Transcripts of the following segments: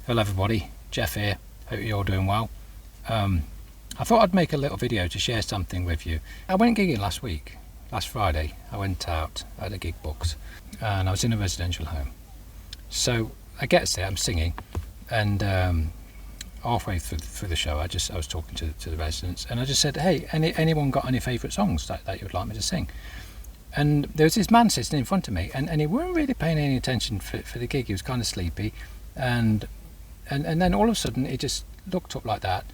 Hello everybody, Jeff here, hope you're all doing well. I thought I'd make a little video to share something with you. I went gigging last Friday. I went out, I had a gig booked, and I was in a residential home. So I get there, I'm singing, and halfway through the show I was talking to the residents, and I just said, hey, anyone got any favourite songs that you would like me to sing? And there was this man sitting in front of me, and he weren't really paying any attention for the gig. He was kind of sleepy, and then all of a sudden he just looked up like that,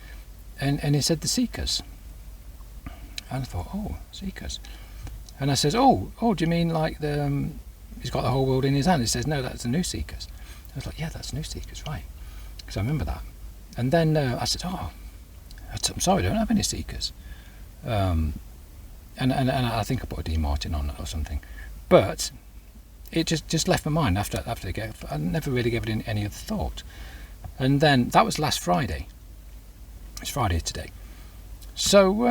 and he said, The Seekers. And I thought, oh, Seekers. And I says, oh, do you mean like he's got the whole world in his hand? He says, no, that's the New Seekers. I was like, yeah, that's New Seekers, right? Because I remember that. And then I said, I'm sorry, I don't have any Seekers. And I think I put a D Martin on it or something. But it just left my mind after the gig. I never really gave it any other thought. And then that was last Friday. It's Friday today. So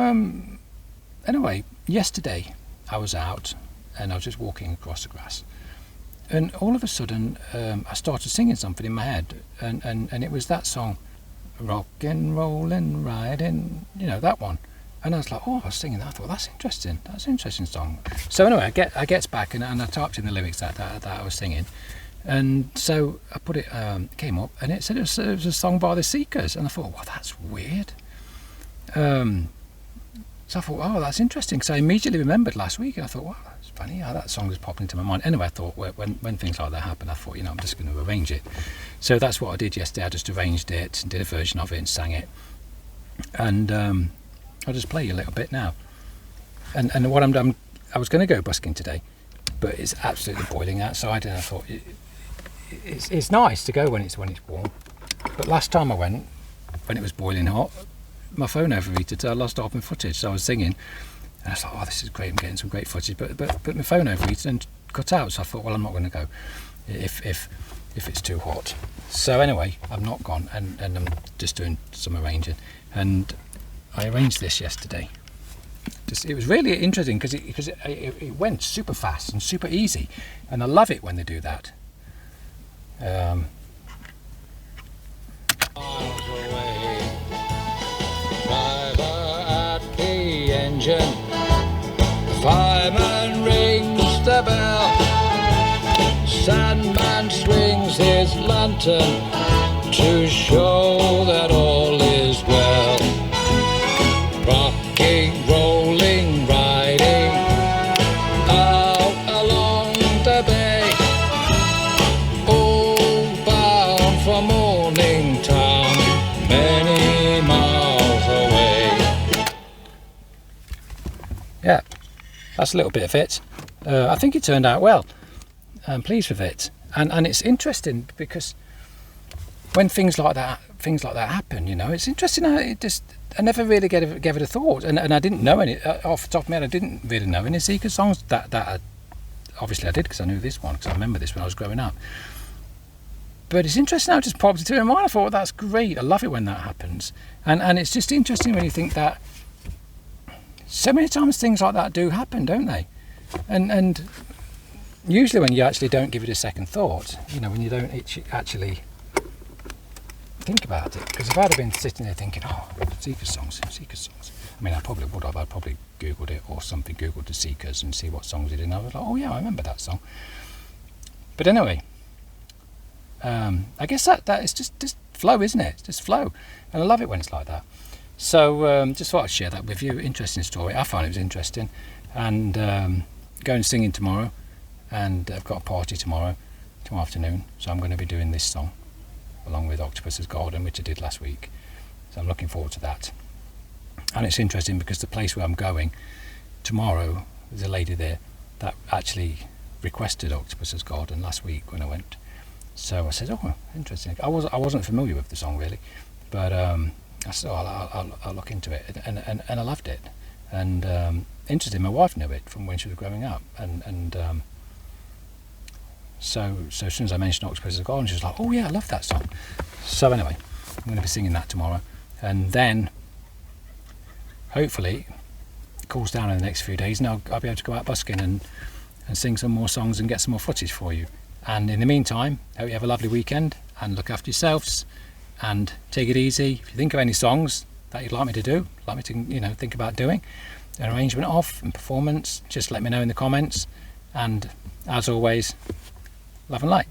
anyway, yesterday I was out and I was just walking across the grass, and all of a sudden I started singing something in my head, and it was that song, Rockin', Rollin', Riding, that one. And I was like, I was singing that. I thought, that's interesting. That's an interesting song. So anyway, I gets back and I typed in the lyrics that I was singing. And so I put it, came up, and it said it was a song by the Seekers. And I thought, well, that's weird. So I thought, that's interesting. So I immediately remembered last week, and I thought, that's funny how that song has popped into my mind. Anyway, I thought, when things like that happen, I thought, I'm just going to arrange it. So that's what I did yesterday. I just arranged it, and did a version of it, and sang it. And I'll just play you a little bit now. And what I'm done, I was going to go busking today, but it's absolutely boiling outside, and I thought it's nice to go when it's warm. But last time I went, when it was boiling hot, my phone overheated, so I lost half my footage. So I was singing, and I was like, this is great, I'm getting some great footage, but my phone overheated and cut out. So I thought, well, I'm not going to go if it's too hot. So anyway, I've not gone, and I'm just doing some arranging, and I arranged this yesterday. It was really interesting because it went super fast and super easy, and I love it when they do that. Engine. The fireman rings the bell. Sandman swings his lantern to show that all is well. Rocking, rolling, riding out along the bay, all bound for Morningtown, many miles away. Yeah, that's a little bit of it. I think it turned out well. I'm pleased with it, and it's interesting because when things like that happen, it's interesting how I never really gave it a thought, and I didn't know any off the top of my head. I didn't really know any Seeker songs that obviously I did, because I knew this one, because I remember this when I was growing up. But it's interesting how it just popped into my mind. I thought, that's great. I love it when that happens, and it's just interesting when you think that. So many times things like that do happen, don't they? And usually when you actually don't give it a second thought, when you don't actually think about it. Because if I'd have been sitting there thinking, Seekers songs. I mean, I probably would have. I'd probably Googled it or something, Googled the Seekers and see what songs it did. And I was like, oh yeah, I remember that song. But anyway, I guess that is just flow, isn't it? It's just flow. And I love it when it's like that. So just thought I'd share that with you. Interesting story. I found it was interesting. And going singing tomorrow, and I've got a party tomorrow afternoon, so I'm going to be doing this song along with Octopus's Garden, which I did last week. So I'm looking forward to that. And it's interesting because the place where I'm going tomorrow, there's a lady there that actually requested Octopus's Garden last week when I went. So I said, interesting. I wasn't familiar with the song really, but I said, I'll look into it, and I loved it. And interesting, my wife knew it from when she was growing up, and so as soon as I mentioned Octopus's Garden, she was like, oh yeah, I love that song. So anyway, I'm going to be singing that tomorrow, and then hopefully it cools down in the next few days, and I'll be able to go out busking and sing some more songs and get some more footage for you. And in the meantime, hope you have a lovely weekend and look after yourselves and take it easy. If you think of any songs that you'd like me to do, like me to think about doing an arrangement of and performance, just let me know in the comments. And as always, love and light.